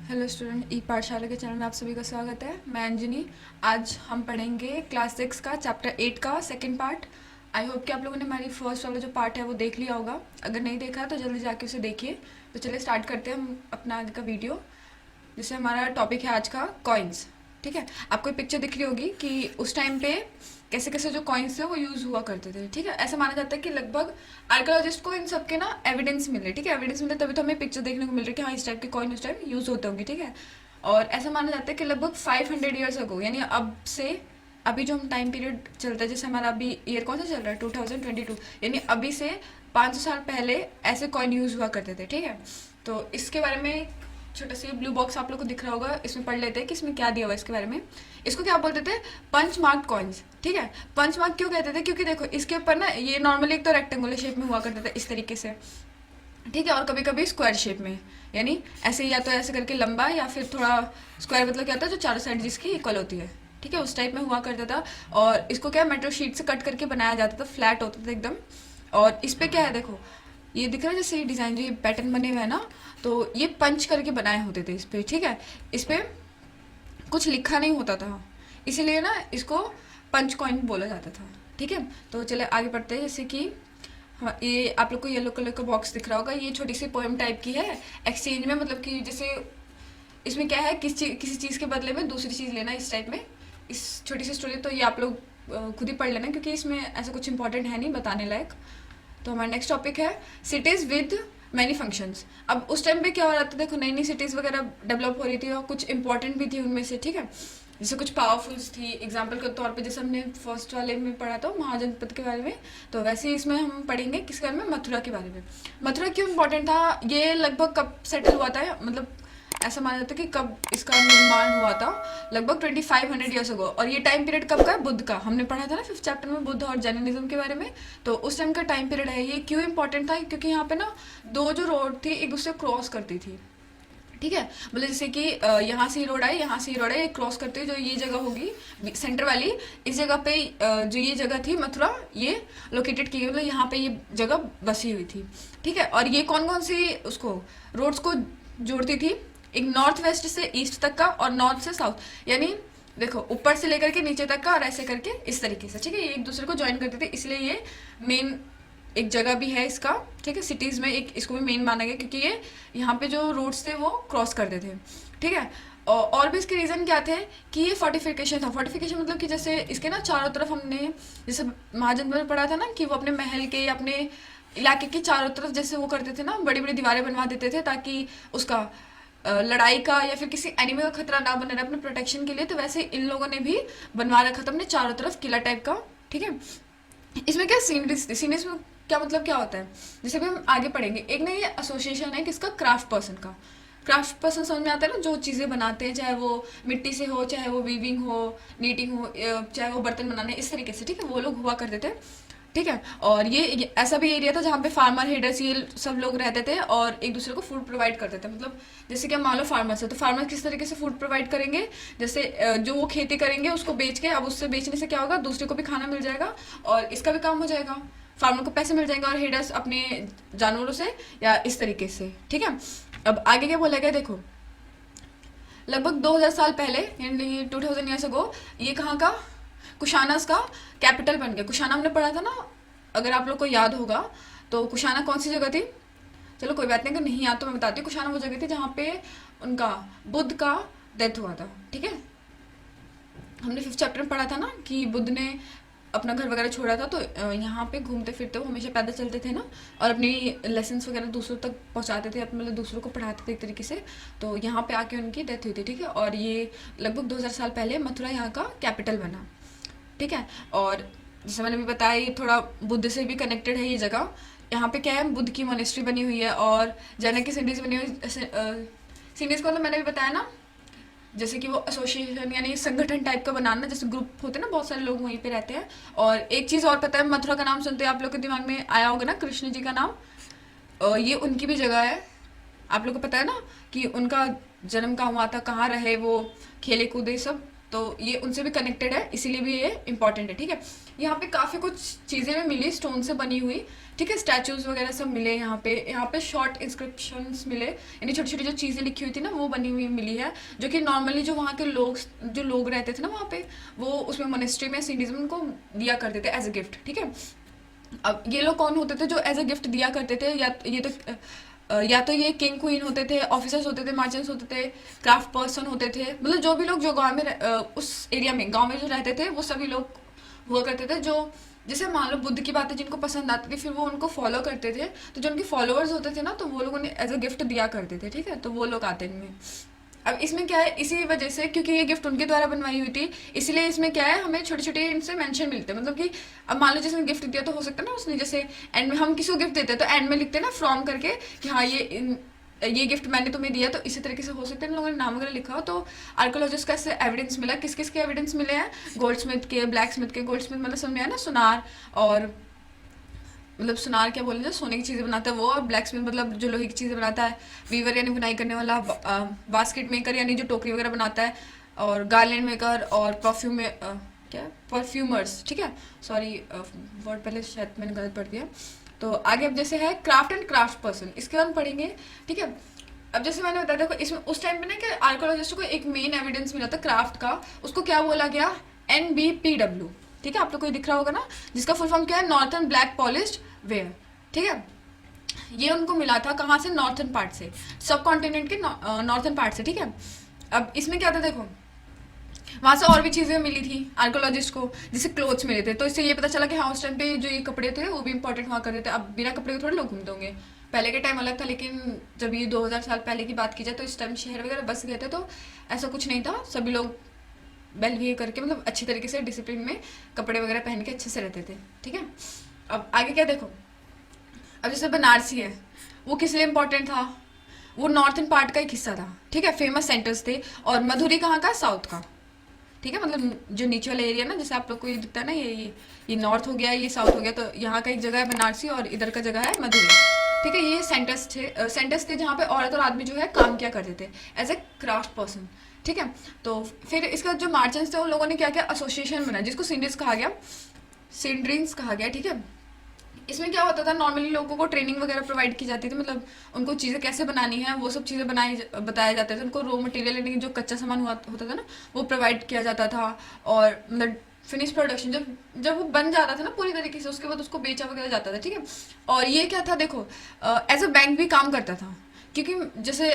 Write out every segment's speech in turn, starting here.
Hello student, ई पाठशाला के channel में आप सभी का स्वागत है। मैं अंजनी। आज हम पढ़ेंगे क्लास 6 का चैप्टर 8 का सेकंड पार्ट। आई होप कि आप लोगों ने हमारी फर्स्ट वाला जो पार्ट है वो देख लिया होगा। अगर नहीं देखा है तो जल्दी जाके उसे देखिए। तो चलिए स्टार्ट करते हैं हम अपना आज का वीडियो। जैसे हमारा टॉपिक है आज का कॉइन्स। ठीक है, आपको पिक्चर दिख रही होगी कि उस टाइम पे कैसे कैसे जो कॉइन्स थे वो यूज़ हुआ करते थे। ठीक है, ऐसा माना जाता है कि लगभग आर्कोलॉजिस्ट को इन सब के ना एविडेंस मिले। ठीक है, एविडेंस मिले तभी तो हमें पिक्चर देखने को मिल रही है कि हाँ इस टाइप के कॉइन उस टाइम यूज़ होते होंगे। ठीक है, और ऐसा माना जाता है कि लगभग 500 ईयर्स अगो, यानी अब से अभी जो हम टाइम पीरियड चलता है, जैसे हमारा अभी ईयर कौन सा चल रहा है 2022, यानी अभी से 500 साल पहले ऐसे कॉइन यूज़ हुआ करते थे। ठीक है, तो इसके बारे में छोटा सा ब्लू बॉक्स आप लोग को दिख रहा होगा, इसमें पढ़ लेते हैं कि इसमें क्या दिया हुआ है इसके बारे में। इसको क्या बोलते थे? Punch marked coins. ठीक है, पंच मार्क क्यों कहते थे? क्योंकि देखो इसके ऊपर ना ये नॉर्मली एक तो रेक्टेंगुलर शेप में हुआ करते थे इस तरीके से। ठीक है, और कभी कभी स्क्वायर शेप में, यानी ऐसे या तो ऐसे करके लंबा या फिर थोड़ा स्क्वायर, मतलब क्या होता है जो चारों साइड जिसकी इक्वल होती है। ठीक है, उस टाइप में हुआ करता था। और इसको क्या मेट्रो शीट से कट करके बनाया जाता था, फ्लैट होता था एकदम। और इस पे क्या है देखो, ये दिख रहा है जैसे डिजाइन जो ये पैटर्न बने हुए हैं ना, तो ये पंच करके बनाए होते थे इस पे। ठीक है, इस पे कुछ लिखा नहीं होता था, इसीलिए ना इसको पंच कॉइन बोला जाता था। ठीक है, तो चले आगे बढ़ते हैं। जैसे कि हाँ, ये आप लोग को येलो कलर का बॉक्स दिख रहा होगा, ये छोटी सी पोएम टाइप की है। एक्सचेंज में मतलब कि जैसे इसमें क्या है, किसी चीज़ के बदले में दूसरी चीज़ लेना, इस टाइप में इस छोटी सी स्टोरी। तो ये आप लोग खुद ही पढ़ लेना, क्योंकि इसमें ऐसा कुछ इंपॉर्टेंट है नहीं बताने लायक। तो हमारा नेक्स्ट टॉपिक है सिटीज़ विद मैनी फंक्शंस। अब उस टाइम पे क्या हो रहा था, देखो नई नई सिटीज़ वगैरह डेवलप हो रही थी और कुछ इंपॉर्टेंट भी थी उनमें से। ठीक है, जैसे कुछ पावरफुल्स थी। एग्जाम्पल के तौर पे जैसे हमने फर्स्ट वाले में पढ़ा था महाजनपद के बारे में, तो वैसे ही इसमें हम पढ़ेंगे किसके बारे में, मथुरा के बारे में। मथुरा क्यों इंपॉर्टेंट था? ये लगभग कब सेटल हुआ था, मतलब ऐसा माना जाता है कि कब इसका निर्माण हुआ था, लगभग 2500 ईयर्स अगो। और ये टाइम पीरियड कब का है? बुद्ध का। हमने पढ़ा था ना 5th चैप्टर में बुद्ध और जैनिज्म के बारे में, तो उस टाइम का टाइम पीरियड है ये। क्यों इंपॉर्टेंट था? क्योंकि यहाँ पे ना दो जो रोड थी एक दूसरे क्रॉस करती थी। ठीक है, मतलब जैसे कि यहाँ से रोड आई, यहाँ से रोड आई, क्रॉस करते हुए जो ये जगह होगी सेंटर वाली, इस जगह पे जो ये जगह थी मथुरा, ये लोकेटेड की गई, मतलब यहाँ पे ये जगह बसी हुई थी। ठीक है, और ये कौन कौन सी उसको रोड्स को जोड़ती थी? एक नॉर्थ वेस्ट से ईस्ट तक का और नॉर्थ से साउथ, यानी देखो ऊपर से लेकर के नीचे तक का और ऐसे करके इस तरीके से। ठीक है, ये एक दूसरे को ज्वाइन करते थे, इसलिए ये मेन एक जगह भी है इसका। ठीक है, सिटीज़ में एक इसको भी मेन माना गया, क्योंकि ये यहाँ पे जो रोड्स थे वो क्रॉस करते थे। ठीक है, और भी इसके रीज़न क्या थे कि ये फोर्टिफिकेशन था। फोर्टिफिकेशन मतलब कि जैसे इसके ना चारों तरफ हमने जैसे महाजन में पढ़ा था ना कि वो अपने महल के, अपने इलाके के चारों तरफ जैसे वो करते थे ना, बड़ी बड़ी दीवारें बनवा देते थे ताकि उसका लड़ाई का या फिर किसी एनिमल का खतरा ना बने रहे अपने प्रोटेक्शन के लिए। तो वैसे इन लोगों ने भी बनवा रखा था अपने चारों तरफ किला टाइप का। ठीक है, इसमें क्या सीनरीज, सीनरीज में क्या मतलब क्या होता है, जैसे भी हम आगे पढ़ेंगे। एक ना ये एसोसिएशन है किसका? क्राफ्ट पर्सन का। क्राफ्ट पर्सन समझ में आता है ना, जो चीज़ें बनाते हैं, चाहे वो मिट्टी से हो, चाहे वो वीविंग हो, नीटिंग हो, चाहे वो बर्तन बनाने, इस तरीके से। ठीक है, वो लोग हुआ करते थे। ठीक है, और ये ऐसा भी एरिया था जहाँ पे फार्मर हेडर्स ये सब लोग रहते थे और एक दूसरे को फूड प्रोवाइड करते थे। मतलब जैसे कि हम मान लो फार्मर्स है, तो फार्मर किस तरीके से फूड प्रोवाइड करेंगे? जैसे जो वो खेती करेंगे उसको बेच के, अब उससे बेचने से क्या होगा, दूसरे को भी खाना मिल जाएगा और इसका भी काम हो जाएगा, फार्मर को पैसे मिल जाएंगे और हेडर्स अपने जानवरों से, या इस तरीके से। ठीक है, अब आगे क्या बोला गया देखो, लगभग 2000 साल पहले, यानी 2000 ईयर्स अगो, ये कहाँ का? कुशानास का कैपिटल बन गया। कुशाना हमने पढ़ा था ना, अगर आप लोग को याद होगा, तो कुशाना कौन सी जगह थी? चलो कोई बात नहीं, अगर नहीं याद तो मैं बताती हूँ। कुशाना वो जगह थी जहाँ पे उनका बुद्ध का डेथ हुआ था। ठीक है, हमने 5th चैप्टर में पढ़ा था ना कि बुद्ध ने अपना घर वगैरह छोड़ा था, तो यहाँ पे घूमते फिरते वो हमेशा पैदल चलते थे ना, और अपनी लेसन्स वगैरह दूसरों तक पहुँचाते थे, मतलब दूसरों को पढ़ाते थे एक तरीके से। तो यहाँ पे आके उनकी डेथ हुई थी। ठीक है, और ये लगभग 2000 साल पहले मथुरा यहाँ का कैपिटल बना। ठीक है, और जैसे मैंने भी बताया ये थोड़ा बुद्ध से भी कनेक्टेड है ये जगह। यहाँ पे क्या है, बुद्ध की मोनेस्ट्री बनी हुई है और जैन की सिंडीज बनी हुई। सिंडीज को तो मैंने भी बताया ना, जैसे कि वो एसोसिएशन यानी संगठन टाइप का बनाना, जैसे ग्रुप होते हैं ना, बहुत सारे लोग वहीं पे रहते हैं। और एक चीज़ और पता है, मथुरा का नाम सुनते हैं आप लोग के दिमाग में आया होगा ना, कृष्ण जी का नाम। ये उनकी भी जगह है। आप लोग को पता है ना कि उनका जन्म कहाँ हुआ था, कहाँ रहे वो, खेले कूदे सब, तो ये उनसे भी कनेक्टेड है, इसीलिए भी ये इंपॉर्टेंट है। ठीक है, यहाँ पे काफ़ी कुछ चीज़ें भी मिली स्टोन से बनी हुई। ठीक है, स्टैचूज वगैरह सब मिले यहाँ पे शॉर्ट इंस्क्रिप्शंस मिले, यानी छोटी छोटी जो चीज़ें लिखी हुई थी ना वो बनी हुई मिली है, जो कि नॉर्मली जो वहाँ के लोग रहते थे ना वहाँ पे, वो उसमें मोनेस्ट्री में सिंडीज में उनको दिया करते थे एज अ गिफ्ट। ठीक है, अब ये लोग कौन होते थे जो एज अ गिफ्ट दिया करते थे? या तो ये किंग क्वीन होते थे, ऑफिसर्स होते थे, मर्चेंट्स होते थे, क्राफ्ट पर्सन होते थे, मतलब जो भी लोग जो गांव में उस एरिया में गांव में जो रहते थे वो सभी लोग हुआ करते थे। जो जैसे मान लो बुद्ध की बातें जिनको पसंद आती थी फिर वो उनको फॉलो करते थे, तो जो उनके फॉलोअर्स होते थे ना तो वो लोग उन्हें एज अ गिफ्ट दिया करते थे। ठीक है, तो वो लोग आते हैं इनमें। अब इसमें क्या है, इसी वजह से क्योंकि ये गिफ्ट उनके द्वारा बनवाई हुई थी, इसलिए इसमें क्या है हमें छोटे छोटे इनसे मेंशन मिलते हैं। मतलब कि अब मान लो जैसे गिफ्ट दिया तो हो सकता है ना उसने, जैसे एंड में हम किसी को गिफ्ट देते हैं तो एंड में लिखते हैं ना फ्रॉम करके कि हाँ ये गिफ्ट मैंने तुम्हें दिया, तो इसी तरीके से हो सकता है इन लोगों ने नाम वगैरह लिखा हो। तो आर्कोलॉजिस्ट का इससे एविडेंस मिला, किस किस के एविडेंस मिले हैं? गोल्ड स्मिथ के, ब्लैक स्मिथ के। गोल्ड स्मिथ मतलब समझ में आया ना, सुनार, और मतलब सुनार क्या बोले जो सोने की चीज़ें बनाता है वो, और ब्लैक स्मिथ मतलब जो लोहे की चीज़ें बनाता है, वीवर यानी बुनाई करने वाला, बास्केट मेकर यानी जो टोकरी वगैरह बनाता है, और गार्लैंड मेकर, और क्या परफ्यूमर्स। ठीक है, सॉरी वर्ड पहले शायद मैंने गलत पढ़ दिया। तो आगे अब जैसे है क्राफ्ट एंड क्राफ्ट पर्सन, इसके बाद पढ़ेंगे। ठीक है, अब जैसे मैंने बताया देखो इसमें उस टाइम पे ना कि आर्कोलॉजिस्ट को एक मेन एविडेंस मिला था क्राफ्ट का, उसको क्या बोला गया? NBPW। ठीक है, आप लोग को दिख रहा होगा ना, जिसका फुल फॉर्म क्या है? Northern black polished where. ठीक है, ये उनको मिला था कहाँ से? नॉर्थर्न पार्ट से, सब कॉन्टिनेंट के नॉर्थर्न पार्ट से। ठीक है, अब इसमें क्या था देखो, वहाँ से और भी चीज़ें मिली थी आर्कोलॉजिस्ट को, जैसे क्लोथ्स मिले थे, तो इससे ये पता चला कि हाँ उस टाइम पे जो ये कपड़े थे वो भी इंपॉर्टेंट हुआ करते थे। अब बिना कपड़े के थोड़े लोग घूमते होंगे, पहले के टाइम अलग था, लेकिन जब ये 2000 साल पहले की बात की जाए तो इस टाइम शहर वगैरह बस गए थे, तो ऐसा कुछ नहीं था, सभी लोग वेल बिहेव करके मतलब अच्छी तरीके से डिसिप्लिन में कपड़े वगैरह पहन के अच्छे से रहते थे। ठीक है, अब आगे क्या देखो, अब जैसे बनारसी है, वो किस लिए इम्पोर्टेंट था? वो नॉर्थन पार्ट का एक हिस्सा था। ठीक है, फेमस सेंटर्स थे, और मधुरी कहाँ का? साउथ का। ठीक है, मतलब जो नीचे वाला एरिया ना, जैसे आप लोग को ये दिखता है ना, ये नॉर्थ हो गया, ये साउथ हो गया, तो यहाँ का एक जगह है बनारसी और इधर का जगह है मधुरी। ठीक है, ये सेंटर्स थे जहाँ पे औरत और आदमी जो है काम किया करते थे एज ए क्राफ्ट पर्सन। ठीक है, तो फिर इसके बाद जो मार्चेंट्स थे उन लोगों ने क्या किया? एसोसिएशन बनाया जिसको सिंडिस कहा गया, सिंड्रिंग्स कहा गया। ठीक है, इसमें क्या होता था, नॉर्मली लोगों को ट्रेनिंग वगैरह प्रोवाइड की जाती थी, मतलब उनको चीज़ें कैसे बनानी है वो सब चीज़ें बताया जाते थे उनको, रॉ मटेरियल यानी कि जो कच्चा सामान होता था ना वो प्रोवाइड किया जाता था, और मतलब फिनिश प्रोडक्शन जब वो बन जाता था ना पूरी तरीके से, उसके बाद उसको बेचा वगैरह जाता था। ठीक है, और ये क्या था देखो, एज अ बैंक भी काम करता था, क्योंकि जैसे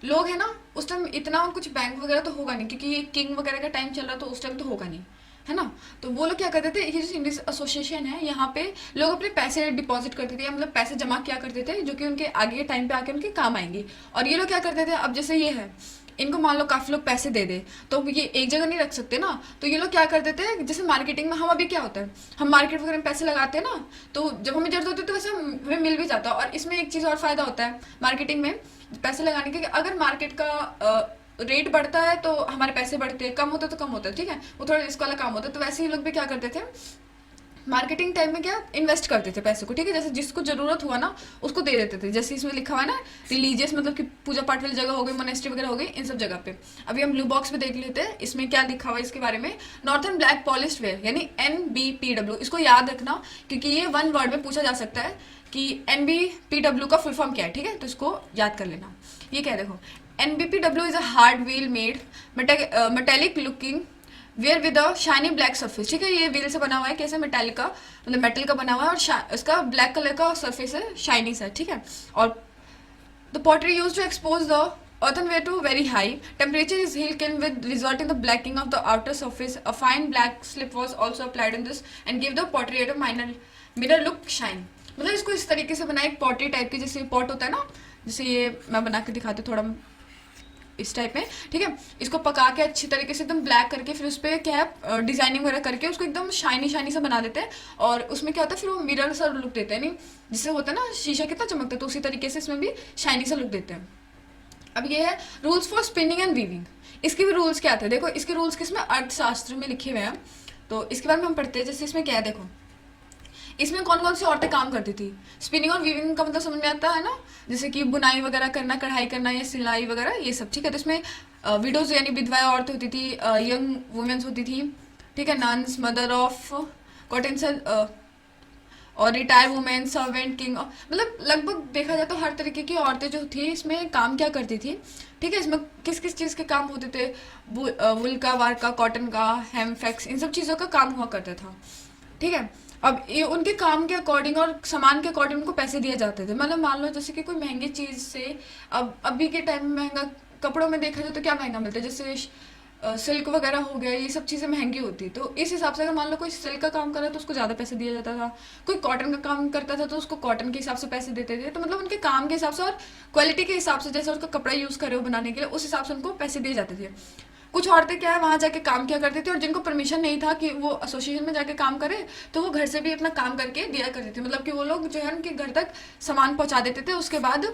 लोग हैं ना उस टाइम इतना कुछ बैंक वगैरह तो होगा नहीं, क्योंकि ये किंग वगैरह का टाइम चल रहा तो उस टाइम तो होगा नहीं, है ना। तो वो लोग क्या करते थे, ये जो इंडियन एसोसिएशन है यहाँ पे लोग अपने पैसे डिपॉजिट करते थे, या मतलब पैसे जमा किया करते थे जो कि उनके आगे के टाइम पे आके उनके काम आएंगे। और ये लोग क्या करते थे, अब जैसे ये है, इनको मान लो काफ़ी लोग पैसे दे दे, तो ये एक जगह नहीं रख सकते ना, तो ये लोग क्या करते थे, जैसे मार्केटिंग में हम अभी क्या होता है, हम मार्केट वगैरह में पैसे लगाते हैं ना, तो जब हमें जरूरत होती है तो वैसे हमें मिल भी जाता है। और इसमें एक चीज़ और फ़ायदा होता है मार्केटिंग में पैसे लगाने के, अगर मार्केट का रेट बढ़ता है तो हमारे पैसे बढ़ते हैं, कम होता है तो कम होता है। ठीक है, वो थोड़ा रिस्क वाला काम होता है, तो वैसे ही लोग भी क्या करते थे मार्केटिंग टाइम में क्या इन्वेस्ट करते थे पैसे को। ठीक है, जैसे जिसको जरूरत हुआ ना उसको दे देते थे, जैसे इसमें लिखा हुआ है ना रिलीजियस, मतलब कि पूजा पाठ वाली जगह हो गई, मोनेस्ट्री वगैरह हो गई, इन सब जगह पे। अभी हम ब्लू बॉक्स में देख लेते हैं इसमें क्या लिखा हुआ है इसके बारे में। नॉर्थर्न ब्लैक पॉलिश्ड वेयर यानी NBPW, इसको याद रखना क्योंकि ये वन वर्ड में पूछा जा सकता है कि NBPW का फुल फॉर्म क्या है। ठीक है, तो इसको याद कर लेना। ये क्या है देखो, NBPW is a hard wheel made metallic looking ware with a shiny black surface. ठीक है, ये व्हील से बना हुआ है, कैसे मेटालिक का, मतलब मेटल का बना हुआ है, और इसका ब्लैक कलर का सरफेस है, शाइनी सा। ठीक है, और the pottery use to expose the earthenware to very high temperature is heat kiln with result in the blacking of the outer surface. A fine black slip was also applied in this and gave the pottery a mirror look shine. मतलब इसको इस तरीके से बनाया, एक pottery type की, जैसे pot होता है ना, जैसे ये मैं बना के दिखाती हूँ थोड़ा इस टाइप में। ठीक है, इसको पका के अच्छी तरीके से एकदम ब्लैक करके फिर उस पर क्या है डिजाइनिंग वगैरह करके उसको एकदम शाइनी शाइनी सा बना देते हैं, और उसमें क्या होता है फिर वो मिरर सा लुक देते हैं, नहीं जिससे होता है ना शीशा कितना चमकता है, तो उसी तरीके से इसमें भी शाइनी सा लुक देते हैं। अब ये है rules for spinning and weaving. इसके भी रूल्स क्या आते हैं देखो, इसके रूल्स किसमें अर्थशास्त्र में लिखे हुए हैं, तो इसके बारे में हम पढ़ते हैं। जैसे इसमें क्या है देखो, इसमें कौन कौन सी औरतें काम करती थी। स्पिनिंग और वीविंग का मतलब समझ में आता है ना, जैसे कि बुनाई वगैरह करना, कढ़ाई करना या सिलाई वगैरह ये सब। ठीक है, तो इसमें विडोज यानी विधवाएं औरतें होती थी, यंग वुमेन्स होती थी, ठीक है, नन्स, मदर ऑफ कॉटेंसल और रिटायर वुमेन, सर्वेंट, किंग, मतलब लगभग देखा जाए तो हर तरीके की औरतें जो थी इसमें काम क्या करती थी, ठीक है। इसमें किस किस चीज़ के काम होते थे, वुल का, वार का, कॉटन का, हेमफेक्स, इन सब चीज़ों का काम हुआ करता था, ठीक है। अब ये उनके काम के अकॉर्डिंग और सामान के अकॉर्डिंग उनको पैसे दिए जाते थे। मतलब मान लो जैसे कि कोई महंगी चीज़ से, अब अभी के टाइम में महंगा, कपड़ों में देखा जाए तो क्या महंगा मिलता है, जैसे सिल्क वगैरह हो गया, ये सब चीज़ें महंगी होती है। तो इस हिसाब से अगर मान लो कोई सिल्क का काम कर रहा है तो उसको ज़्यादा पैसे दिया जाता था, कोई कॉटन का काम करता था तो उसको कॉटन के हिसाब से पैसे देते थे। तो मतलब उनके काम के हिसाब से और क्वालिटी के हिसाब से, जैसे उसका कपड़ा यूज़ करे हो बनाने के लिए, उस हिसाब से उनको पैसे दिए जाते थे। कुछ औरतें क्या है वहाँ जाके काम किया करती थी, और जिनको परमिशन नहीं था कि वो एसोसिएशन में जाके काम करे, तो वो घर से भी अपना काम करके दिया करते थे। मतलब कि वो लोग जो है उनके घर तक सामान पहुँचा देते थे, उसके बाद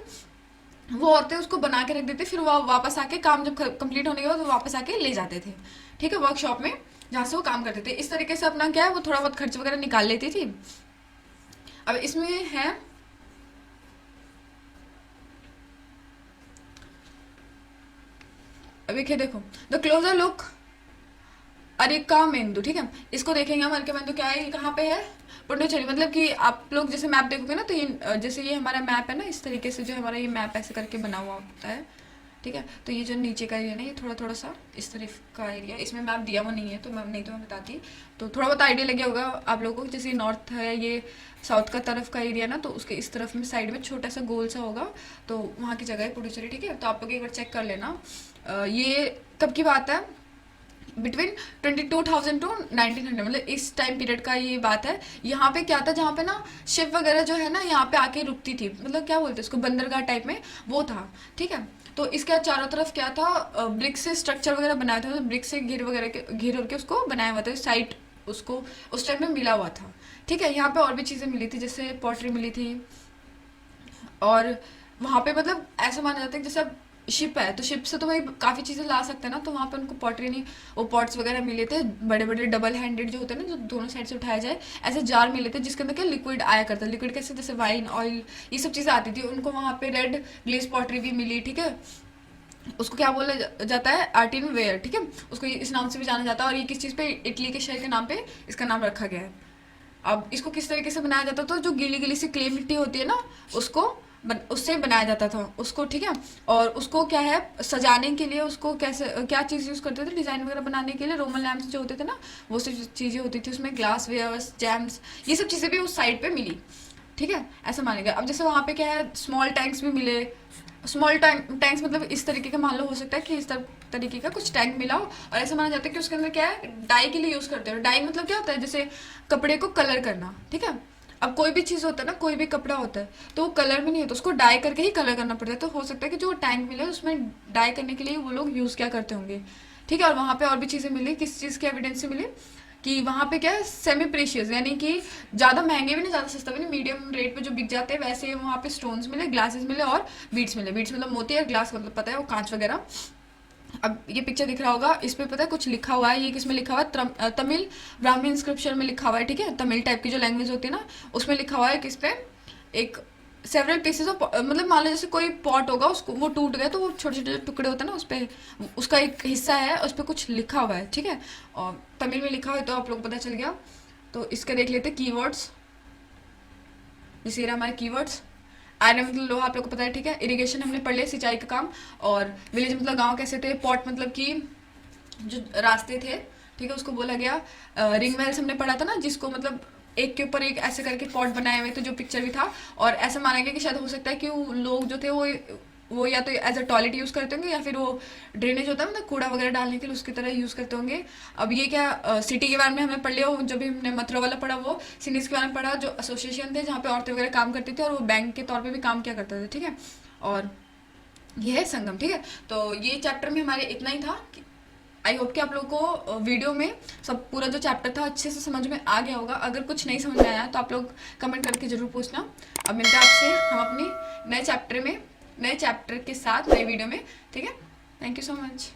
वो औरतें उसको बना के रख देती, फिर वो वापस आके काम जब कंप्लीट होने के बाद वो वापस आके ले जाते थे, ठीक है, वर्कशॉप में जहाँ से वो काम करते थे। इस तरीके से अपना क्या है वो थोड़ा बहुत खर्च वगैरह निकाल लेती थी। अब इसमें है अभी क्या देखो, the closure look areca medu, ठीक है, इसको देखेंगे हम। अरिका मेंदु क्या है, ये कहाँ पे है, पुडुचेरी। मतलब कि आप लोग जैसे मैप देखोगे ना, तो ये जैसे ये हमारा मैप है ना, इस तरीके से जो हमारा ये मैप ऐसे करके बना हुआ होता है, ठीक है। तो ये जो नीचे का एरिया ना, ये थोड़ा थोड़ा सा इस तरफ का एरिया, इसमें मैप दिया हुआ नहीं है, तो मैं बताती, तो थोड़ा बहुत आइडिया लगे होगा आप लोगों को। जैसे नॉर्थ है, ये साउथ का तरफ का एरिया ना, तो उसके इस तरफ में साइड में छोटा सा गोल सा होगा, तो वहाँ की जगह है पुडुचेरी, ठीक है। तो आप लोग एक बार चेक कर लेना। ये कब की बात है, बिटवीन 22,000 टू 1900, मतलब इस टाइम पीरियड का ये बात है। यहाँ पे क्या था, जहाँ पे ना शिप वगैरह जो है ना यहाँ पे आके रुकती थी, मतलब क्या बोलते हैं उसको, बंदरगाह टाइप में वो था, ठीक है। तो इसके चारों तरफ क्या था, ब्रिक से स्ट्रक्चर वगैरह बनाया था, मतलब ब्रिक से घेर के उसको बनाया हुआ था, साइट उसको उस टाइम में मिला हुआ था, ठीक है। यहाँ पे और भी चीज़ें मिली थी, जैसे पॉटरी मिली थी, और वहाँ पे मतलब ऐसा माना जाता है कि जैसे अब शिप है तो शिप से तो भाई काफ़ी चीज़ें ला सकते हैं ना, तो वहाँ पे उनको पॉटरी नहीं, वो पॉट्स वगैरह मिले थे, बड़े बड़े डबल हैंडेड जो होते हैं ना, जो दोनों साइड से उठाया जाए, ऐसे जार मिले थे जिसके अंदर क्या लिक्विड आया करता है। लिक्विड कैसे, जैसे वाइन, ऑयल, ये सब चीज़ें आती थी। उनको वहाँ पे रेड ग्लेस पॉटरी भी मिली, ठीक है। उसको क्या बोला जाता है, आर्टिन वेयर, ठीक है, उसको इस नाम से भी जाना जाता है। और ये किस चीज़ पे, इटली के शहर के नाम पे इसका नाम रखा गया है। अब इसको किस तरीके से बनाया जाता था, तो जो गीली गीली सी क्ले मिट्टी होती है ना, उसको उससे बनाया जाता था उसको, ठीक है। और उसको क्या है, सजाने के लिए उसको कैसे क्या चीज़ यूज़ करते थे, डिज़ाइन वगैरह बनाने के लिए रोमन लैम्प्स जो होते थे ना, वो सब चीज़ें होती थी उसमें, ग्लास वेयर्स, जैम्स, ये सब चीज़ें भी उस साइड पे मिली, ठीक है, ऐसा मानेगा। अब जैसे वहाँ पे क्या है, स्मॉल टैंक्स भी मिले। स्मॉल टैंक्स मतलब इस तरीके का मान लो, हो सकता है कि इस तरीके का कुछ टैंक मिला हो, और ऐसा माना जाता है कि उसके अंदर क्या है, डाई के लिए यूज़ करते हो। डाई मतलब क्या होता है, जैसे कपड़े को कलर करना, ठीक है। अब कोई भी चीज़ होता है ना, कोई भी कपड़ा होता है तो वो कलर में नहीं होता, उसको डाई करके ही कलर करना पड़ता है। तो हो सकता है कि जो टैंक मिले उसमें डाई करने के लिए वो लोग यूज़ क्या करते होंगे, ठीक है। और वहाँ पे और भी चीज़ें मिली, किस चीज़ की एविडेंस से मिली, कि वहाँ पे क्या है, सेमी प्रेशियस, यानी कि ज़्यादा महंगे भी नहीं, ज़्यादा सस्ता भी नहीं, मीडियम रेट पे जो बिक जाते हैं वैसे वहाँ पे स्टोन्स मिले, ग्लासेस मिले, और बीड्स मिले। बीड्स मतलब मोती, और ग्लास मतलब पता है वो कांच वगैरह। अब ये पिक्चर दिख रहा होगा, इस पे पता है कुछ लिखा हुआ है, ये किस में लिखा हुआ है, तमिल ब्राह्मी इंस्क्रिप्शन में लिखा हुआ है, ठीक है। तमिल टाइप की जो लैंग्वेज होती है ना, उसमें लिखा हुआ है, किस पे, एक सेवरल पीसेस ऑफ, मतलब मान लो जैसे कोई पॉट होगा, उसको वो टूट गया तो वो छोटे छोटे टुकड़े होते हैं ना, उस पर उसका एक हिस्सा है, उस पर कुछ लिखा हुआ है, ठीक है। और तमिल में लिखा हुआ है तो आप लोग पता चल गया। तो इसका देख लेते कीवर्ड्स, जैसे ये हमारे कीवर्ड्स। आयरन मतलब लोहा, आप लोग को पता है, ठीक है। इरिगेशन हमने पढ़ लिया, सिंचाई का काम। और विलेज मतलब गांव कैसे थे। पॉट मतलब कि जो रास्ते थे, ठीक है, उसको बोला गया। रिंग वेल्स हमने पढ़ा था ना, जिसको मतलब एक के ऊपर एक ऐसे करके पॉट बनाए हुए थे, जो पिक्चर भी था। और ऐसा माना गया कि शायद हो सकता है कि वो लोग जो थे वो या तो एज अ टॉयलेट यूज़ करते होंगे, या फिर वो ड्रेनेज होता है मतलब कूड़ा वगैरह डालने के लिए, उसकी तरह यूज़ करते होंगे। अब ये क्या सिटी के बारे में हमें पढ़ लिया, जो भी हमने मथुरा वाला पढ़ा, वो सिटीज़ के बारे में पढ़ा, जो एसोसिएशन थे जहाँ पे औरतें वगैरह काम करती थी, और वो बैंक के तौर पर भी काम किया करते थे, ठीक है। और ये है संगम, ठीक है। तो ये चैप्टर में हमारे इतना ही था। आई होप कि आप लोगों को वीडियो में सब पूरा जो चैप्टर था अच्छे से समझ में आ गया होगा। अगर कुछ नहीं समझ में आया तो आप लोग कमेंट करके ज़रूर पूछना। अब मिलते हैं आपसे हम अपनी नए चैप्टर के साथ नई वीडियो में, ठीक है। Thank you so much.